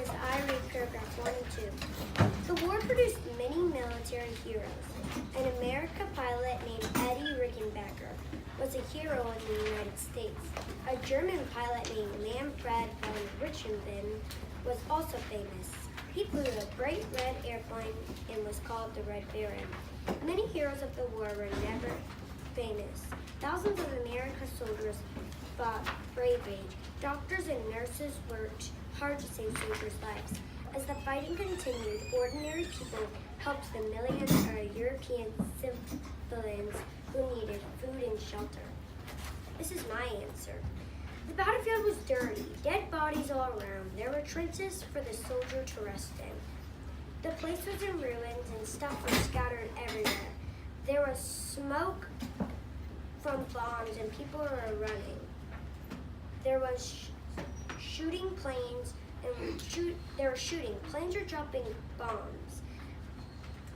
as I read paragraph 1 and 2. The war produced many military heroes. An American pilot named Eddie Rickenbacker was a hero in the United States. A German pilot named Manfred von Richthofen was also famous. He flew a bright red airplane and was called the Red Baron. Many heroes of the war were never famous. Thousands of American soldiers fought bravely. Doctors and nurses worked hard to save soldiers' lives. As the fighting continued, ordinary people helped the millions of European civilians who needed food and shelter. This is my answer. The battlefield was dirty, dead bodies all around. There were trenches for the soldier to rest in. The place was in ruins and stuff was scattered everywhere. There was smoke from bombs and people were running. There was shooting planes and they were shooting. Planes were dropping bombs.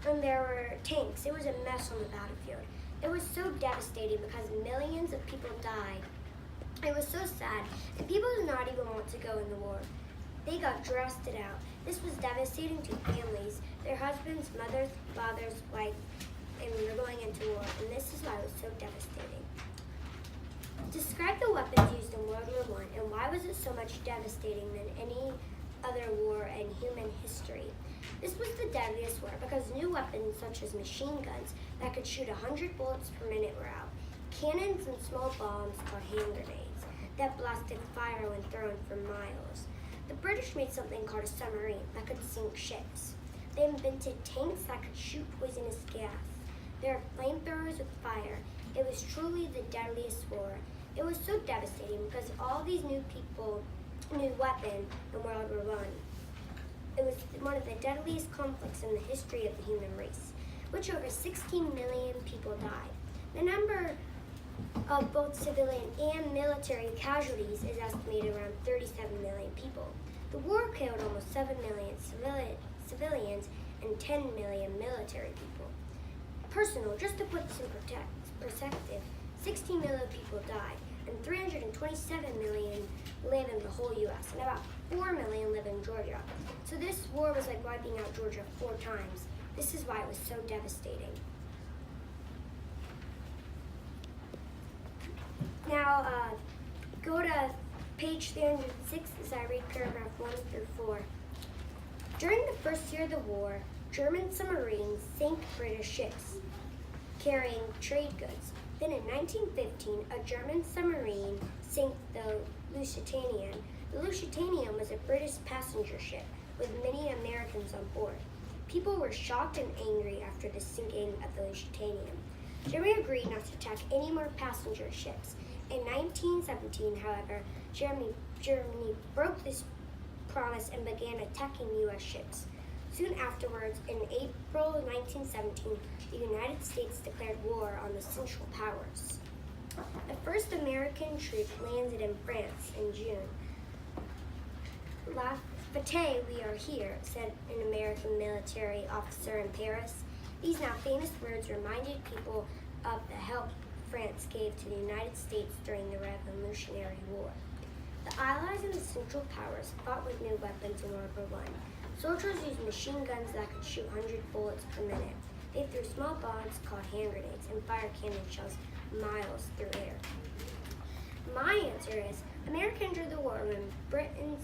And there were tanks. It was a mess on the battlefield. It was so devastating because millions of people died. It was so sad, and people did not even want to go in the war. They got drafted out. This was devastating to families, their husbands, mothers, fathers, wives, and we were going into war, and this is why it was so devastating. Describe the weapons used in World War I, and why was it so much devastating than any other war in human history? This was the deadliest war because new weapons such as machine guns that could shoot 100 bullets per minute were out. Cannons and small bombs called hand grenades that blasted fire when thrown for miles. The British made something called a submarine that could sink ships. They invented tanks that could shoot poisonous gas. There were flamethrowers with fire. It was truly the deadliest war. It was so devastating because of all these new weapons in World War I. It was one of the deadliest conflicts in the history of the human race, which over 16 million people died. The number of both civilian and military casualties is estimated around 37 million people. The war killed almost 7 million civilians and 10 million military people. Personal, just to put this in perspective, 16 million people died, and 327 million live in the whole U.S., and about 4 million live in Georgia. So this war was like wiping out Georgia 4 times. This is why it was so devastating. Now, go to page 306 as I read paragraph 1 through 4. During the first year of the war, German submarines sank British ships carrying trade goods. Then in 1915, a German submarine sank the Lusitania. The Lusitania was a British passenger ship with many Americans on board. People were shocked and angry after the sinking of the Lusitania. Germany agreed not to attack any more passenger ships. In 1917, however, Germany broke this promise and began attacking U.S. ships. Soon afterwards, in April 1917, the United States declared war on the Central Powers. The first American troop landed in France in June. La Fateh, we are here, said an American military officer in Paris. These now famous words reminded people of the help France gave to the United States during the Revolutionary War. The Allies and the Central Powers fought with new weapons in World War I. Soldiers used machine guns that could shoot 100 bullets per minute. They threw small bombs called hand grenades and fired cannon shells miles through air. My answer is, America entered the war when Britain's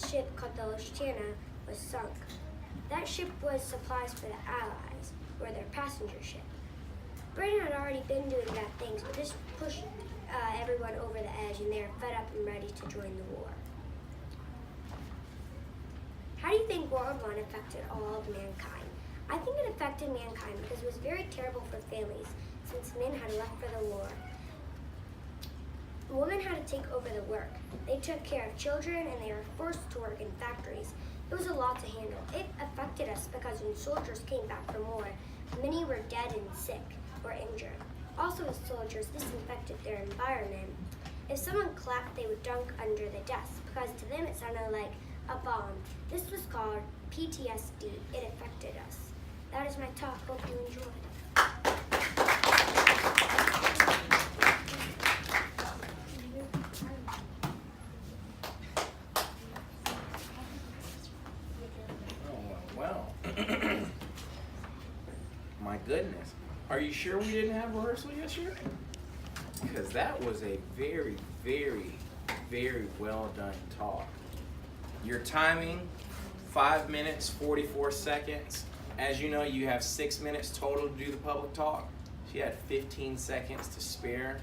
ship called the Lusitania was sunk. That ship was supplies for the Allies, or their passenger ship. Britain had already been doing bad things, but this pushed everyone over the edge, and they were fed up and ready to join the war. How do you think World War I affected all of mankind? I think it affected mankind because it was very terrible for families, since men had left for the war. Women had to take over the work. They took care of children and they were forced to work in factories. It was a lot to handle. It affected us because when soldiers came back from war, many were dead and sick or injured. Also, as soldiers, this infected their environment. If someone clapped, they would dunk under the desk because to them it sounded like a bomb. This was called PTSD. It affected us. That is my talk. Hope you enjoyed. goodness. Are you sure we didn't have rehearsal yesterday? Because that was a very, very, very well done talk. Your timing, 5 minutes, 44 seconds. As you know, you have 6 minutes total to do the public talk. She had 15 seconds to spare.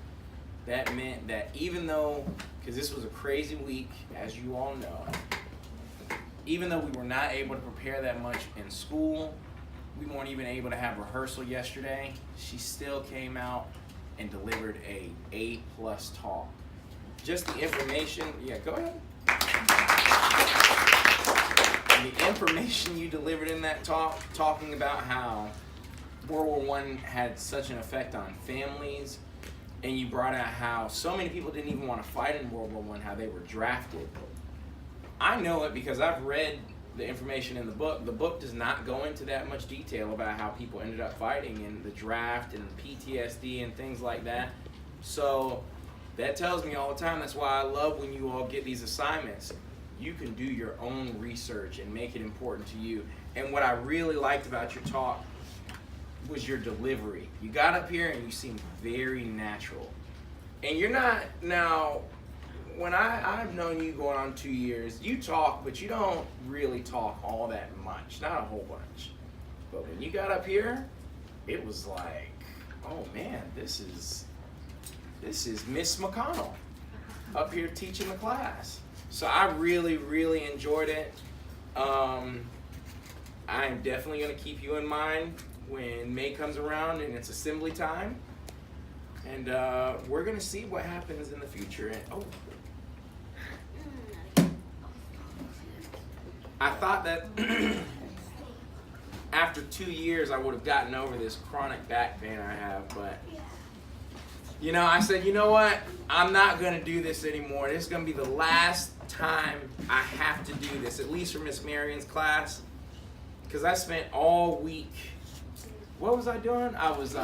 That meant that even though, because this was a crazy week, as you all know, even though we were not able to prepare that much in school, we weren't even able to have rehearsal yesterday, she still came out and delivered a A+ talk. Just the information, yeah, go ahead. The information you delivered in that talk, talking about how World War I had such an effect on families, and you brought out how so many people didn't even want to fight in World War I, how they were drafted. I know it because I've read the information in the book. The book does not go into that much detail about how people ended up fighting in the draft and PTSD and things like that. So that tells me all the time, that's why I love when you all get these assignments. You can do your own research and make it important to you. And what I really liked about your talk was your delivery. You got up here and you seemed very natural. And you're not, now, when I've known you going on 2 years, you talk, but you don't really talk all that much, not a whole bunch. But when you got up here, it was like, oh man, this is Miss McConnell up here teaching the class. So I really, really enjoyed it. I'm definitely gonna keep you in mind when May comes around and it's assembly time. And we're gonna see what happens in the future. And, oh. I thought that after 2 years I would have gotten over this chronic back pain I have, but you know, I said, you know what? I'm not gonna do this anymore. This is gonna be the last time I have to do this, at least for Miss Merrigan's class, because I spent all week. What was I doing? I was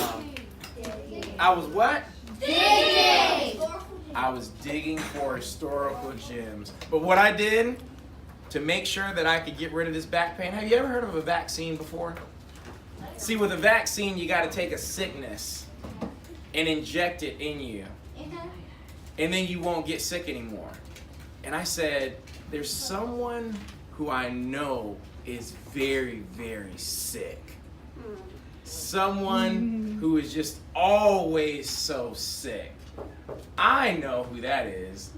what? Digging! I was digging for historical gems. But what I did to make sure that I could get rid of this back pain, have you ever heard of a vaccine before? See, with a vaccine, you got to take a sickness and inject it in you. And then you won't get sick anymore. And I said, there's someone who I know is very, very sick. Someone who is just always so sick. I know who that is.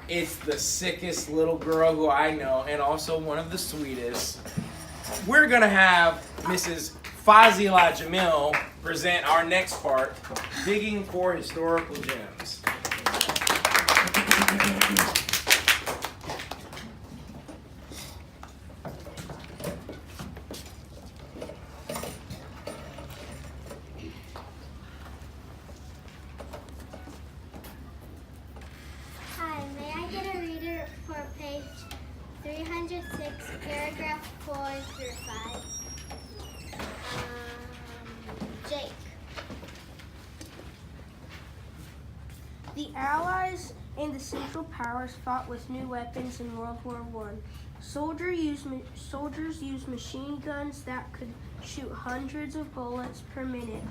It's the sickest little girl who I know, and also one of the sweetest. We're gonna have Mrs. Fazila Jamil present our next part, Digging for Historical Gems. Hi, may I get a reader for page 306, paragraph 4 through 5? Jake. The Allies and the Central Powers fought with new weapons in World War I. Soldiers used machine guns that could shoot hundreds of bullets per minute.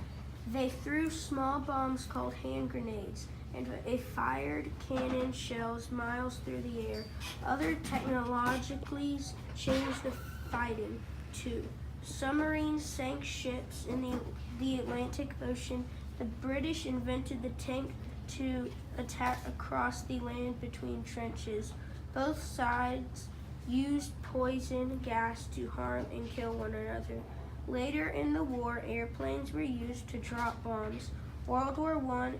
They threw small bombs called hand grenades, and they fired cannon shells miles through the air. Other technologies changed the fighting too. Submarines sank ships in the Atlantic Ocean. The British invented the tank to attack across the land between trenches. Both sides used poison gas to harm and kill one another. Later in the war, airplanes were used to drop bombs. World War I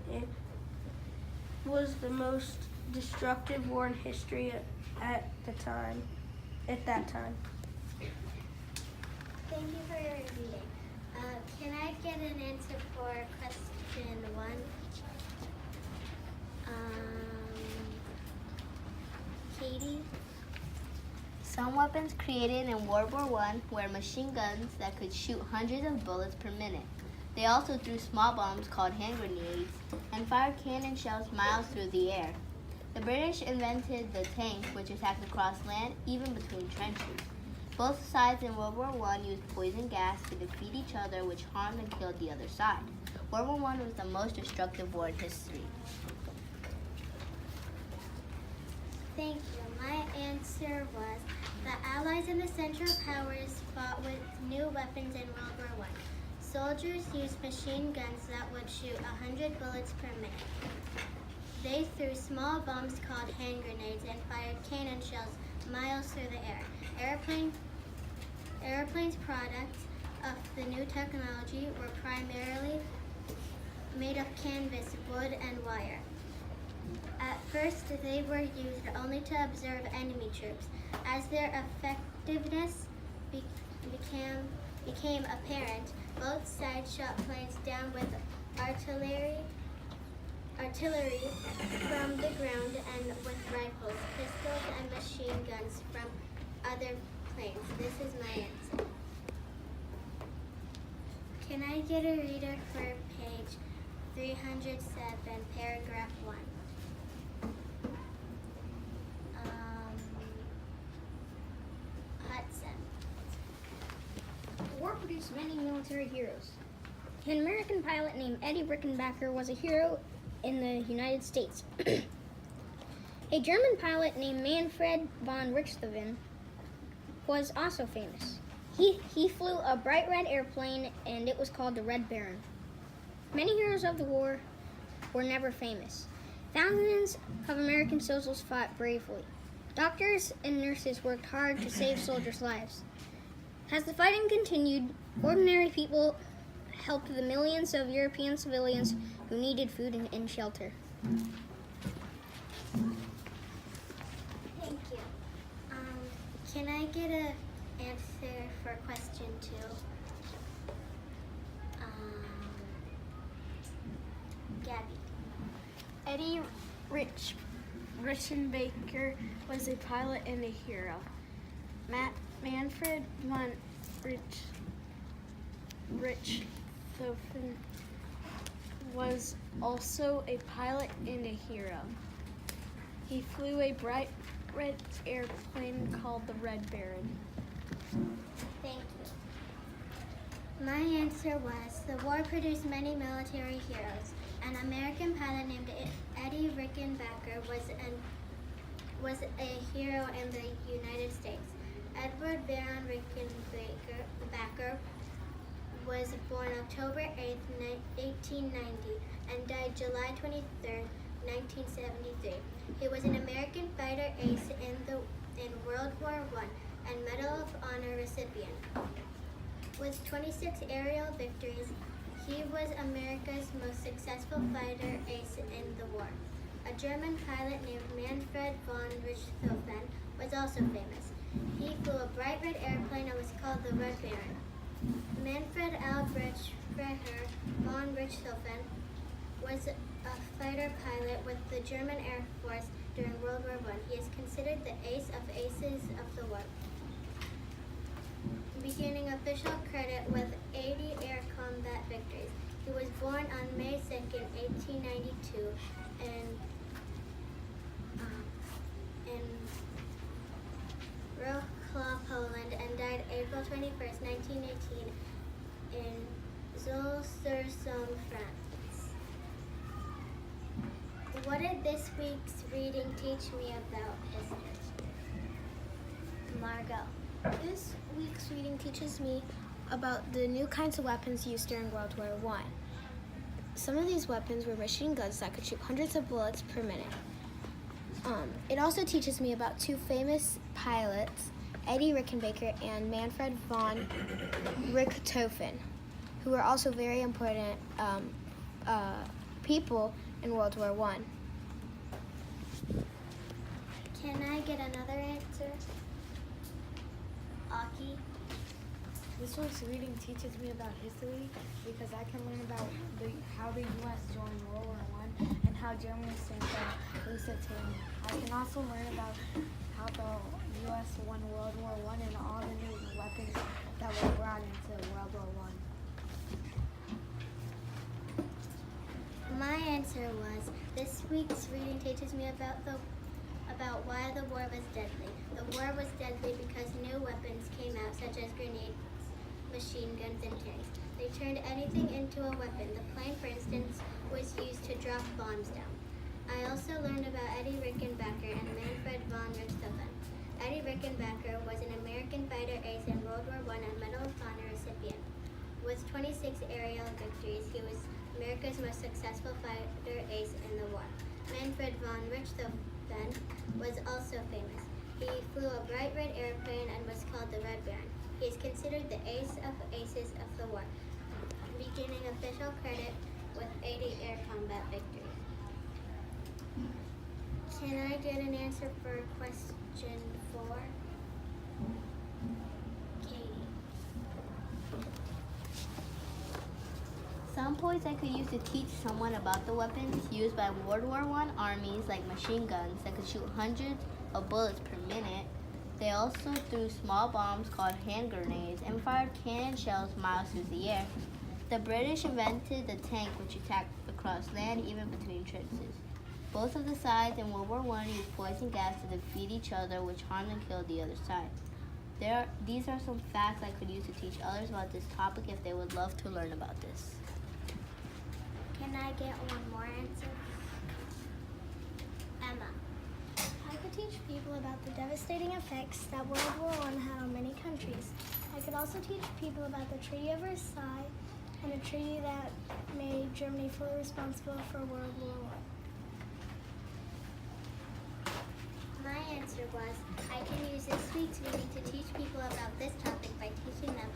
was the most destructive war in history at that time. Thank you for your reading. Can I get an answer for question 1? Katie? Some weapons created in World War I were machine guns that could shoot hundreds of bullets per minute. They also threw small bombs called hand grenades and fired cannon shells miles through the air. The British invented the tank, which attacked across land, even between trenches. Both sides in World War I used poison gas to defeat each other, which harmed and killed the other side. World War I was the most destructive war in history. Thank you. My answer was the Allies and the Central Powers fought with new weapons in World War I. Soldiers used machine guns that would shoot 100 bullets per minute. They threw small bombs called hand grenades and fired cannon shells miles through the air. Airplanes products of the new technology were primarily made of canvas, wood, and wire. At first, they were used only to observe enemy troops. As their effectiveness became apparent, both sides shot planes down with artillery from the ground and with rifles, pistols, and machine guns from other planes. This is my answer. Can I get a reader for page 307, paragraph 1? Hudson. The war produced many military heroes. An American pilot named Eddie Rickenbacker was a hero in the United States. A German pilot named Manfred von Richthofen was also famous. He flew a bright red airplane, and it was called the Red Baron. Many heroes of the war were never famous. Thousands of American soldiers fought bravely. Doctors and nurses worked hard to save soldiers' lives. As the fighting continued, ordinary people helped the millions of European civilians who needed food and shelter. Thank you. Can I get an answer for question 2? Gabby. Eddie Rickenbacker was a pilot and a hero. Manfred von Richthofen was also a pilot and a hero. He flew a bright red airplane called the Red Baron. Thank you. My answer was the war produced many military heroes. An American pilot named Eddie Rickenbacker was a hero in the United States. Edward Baron Rickenbacker was born October 8, 1890 and died July 23, 1973. He was an American fighter ace in World War I and Medal of Honor recipient. With 26 aerial victories, he was America's most successful fighter ace in the war. A German pilot named Manfred von Richthofen was also famous. He flew a bright red airplane and was called the Red Baron. Manfred Albrecht Freiherr von Richthofen was a fighter pilot with the German Air Force during World War I. He is considered the ace of aces of the war. Beginning official credit with 80 air combat victories. He was born on May 2nd, 1892 in Wrocław, Poland, and died April 21st, 1918 in Soule-sur-Somme, France. What did this week's reading teach me about history? Margot. This week's reading teaches me about the new kinds of weapons used during World War I. Some of these weapons were machine guns that could shoot hundreds of bullets per minute. It also teaches me about two famous pilots, Eddie Rickenbacker and Manfred von Richthofen, who were also very important people in World War I. Can I get another answer? Aki. This week's reading teaches me about history because I can learn about how the U.S. joined World War I and how Germany sank the Lusitania. I can also learn about how the U.S. won World War I and all the new weapons that were brought into World War I. My answer was this week's reading teaches me about about why the war was deadly. The war was deadly because new weapons came out, such as grenades, machine guns, and tanks. They turned anything into a weapon. The plane, for instance, was used to drop bombs down. I also learned about Eddie Rickenbacker and Manfred von Richthofen. Eddie Rickenbacker was an American fighter ace in World War I and Medal of Honor recipient. With 26 aerial victories, he was America's most successful fighter ace in the war. Manfred von Richthofen was also famous. He flew a bright red airplane and was called the Red Baron. He is considered the ace of aces of the war, beginning official credit with 80 air combat victories. Can I get an answer for question 4? Katie. Some points I could use to teach someone about the weapons used by World War I armies, like machine guns that could shoot hundreds of bullets per minute. They also threw small bombs called hand grenades and fired cannon shells miles through the air. The British invented the tank, which attacked across land, even between trenches. Both of the sides in World War I used poison gas to defeat each other, which harmed and killed the other side. These are some facts I could use to teach others about this topic if they would love to learn about this. Can I get one more answer? Emma. I could teach people about the devastating effects that World War I had on many countries. I could also teach people about the Treaty of Versailles and a treaty that made Germany fully responsible for World War I. My answer was, I can use this week's reading to teach people about this topic by teaching them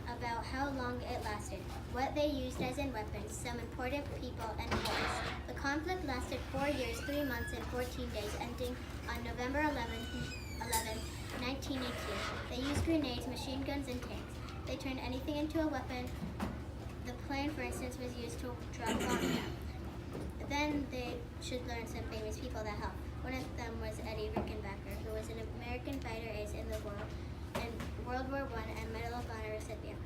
about how long it lasted, what they used as in weapons, some important people, and wars. The conflict lasted 4 years, 3 months, and 14 days, ending on November 11, 1918. They used grenades, machine guns, and tanks. They turned anything into a weapon. The plane, for instance, was used to drop bombs down. Then they should learn some famous people that helped. One of them was Eddie Rickenbacker, who was an American fighter ace in the war in World War I and Medal of Honor recipient.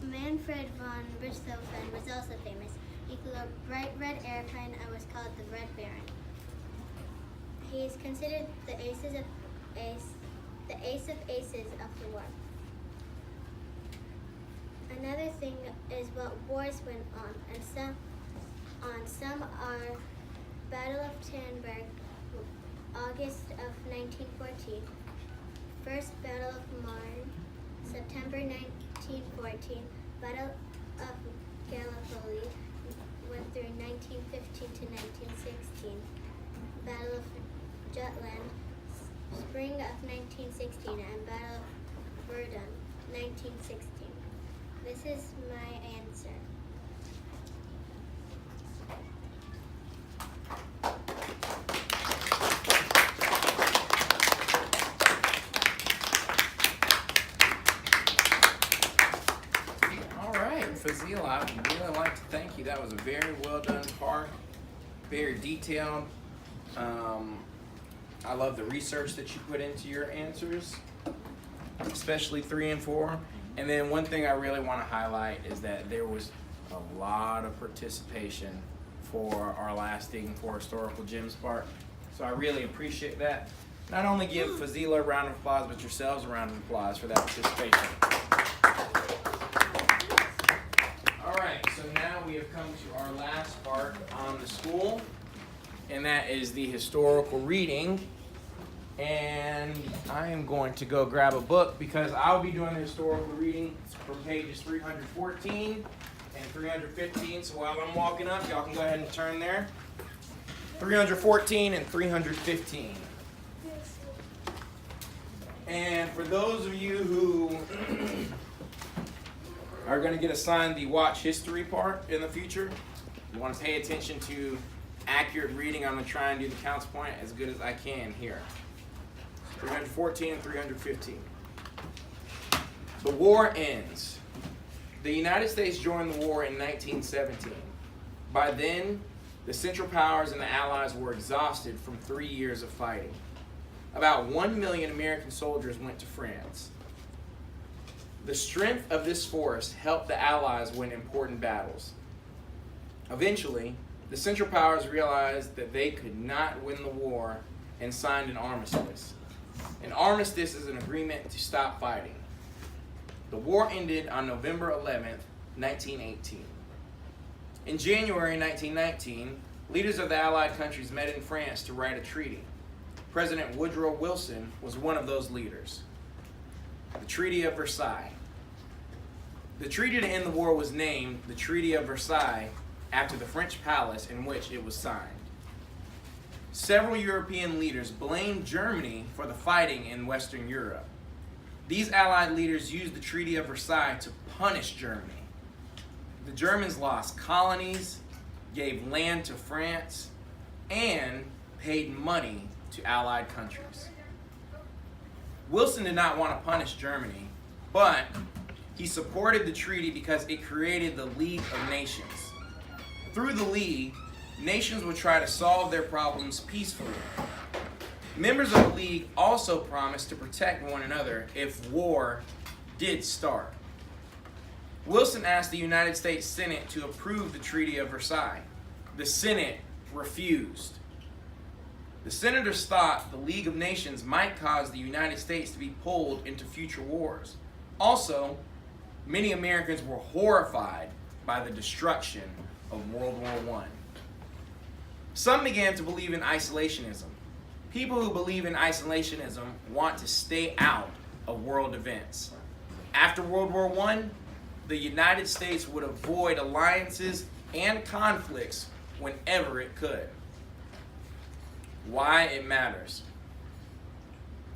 Manfred von Richthofen was also famous. He flew a bright red airplane and was called the Red Baron. He is considered the ace of aces of the war. Another thing is what wars went on, and some are Battle of Tannenberg, August of 1914, First Battle of Marne, September 1914, Battle of Gallipoli, went through 1915 to 1916, Battle of Jutland, spring of 1916, and Battle of Verdun, 1916. This is my answer. All right, Fazil, I would really like to thank you. That was a very well done part, very detailed. I love the research that you put into your answers, especially 3 and 4. And then one thing I really want to highlight is that there was a lot of participation for our last Digging for Historical Gems part. So I really appreciate that. Not only give Fazila a round of applause, but yourselves a round of applause for that participation. All right, so now we have come to our last part on the school, and that is the historical reading. And I am going to go grab a book because I'll be doing the historical reading from pages 314 and 315. So while I'm walking up, y'all can go ahead and turn there. 314 and 315. And for those of you who are going to get assigned the watch history part in the future, you want to pay attention to accurate reading. I'm going to try and do the counts point as good as I can here. 314 and 315. The war ends. The United States joined the war in 1917. By then, the Central Powers and the Allies were exhausted from 3 years of fighting. About 1 million American soldiers went to France. The strength of this force helped the Allies win important battles. Eventually, the Central Powers realized that they could not win the war and signed an armistice. An armistice is an agreement to stop fighting. The war ended on November 11th, 1918. In January 1919, leaders of the Allied countries met in France to write a treaty. President Woodrow Wilson was one of those leaders. The Treaty of Versailles. The treaty to end the war was named the Treaty of Versailles after the French palace in which it was signed. Several European leaders blamed Germany for the fighting in Western Europe. These Allied leaders used the Treaty of Versailles to punish Germany. The Germans lost colonies, gave land to France, and paid money to Allied countries. Wilson did not want to punish Germany, but he supported the treaty because it created the League of Nations. Through the League, nations would try to solve their problems peacefully. Members of the League also promised to protect one another if war did start. Wilson asked the United States Senate to approve the Treaty of Versailles. The Senate refused. The senators thought the League of Nations might cause the United States to be pulled into future wars. Also, many Americans were horrified by the destruction of World War I. Some began to believe in isolationism. People who believe in isolationism want to stay out of world events. After World War I, the United States would avoid alliances and conflicts whenever it could. Why it matters.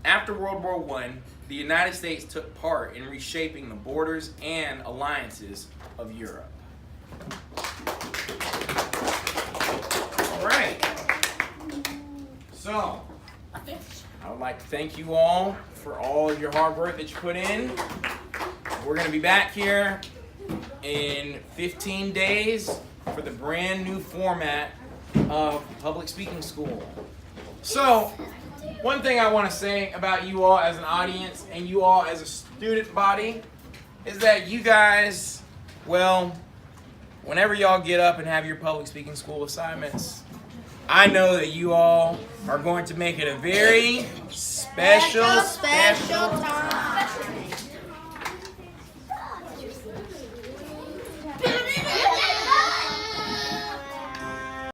After World War I, the United States took part in reshaping the borders and alliances of Europe. All right. So, I would like to thank you all for all of your hard work that you put in. We're going to be back here in 15 days for the brand new format of public speaking school. So, one thing I want to say about you all as an audience and you all as a student body is that you guys, well, whenever y'all get up and have your public speaking school assignments, I know that you all are going to make it a very special time.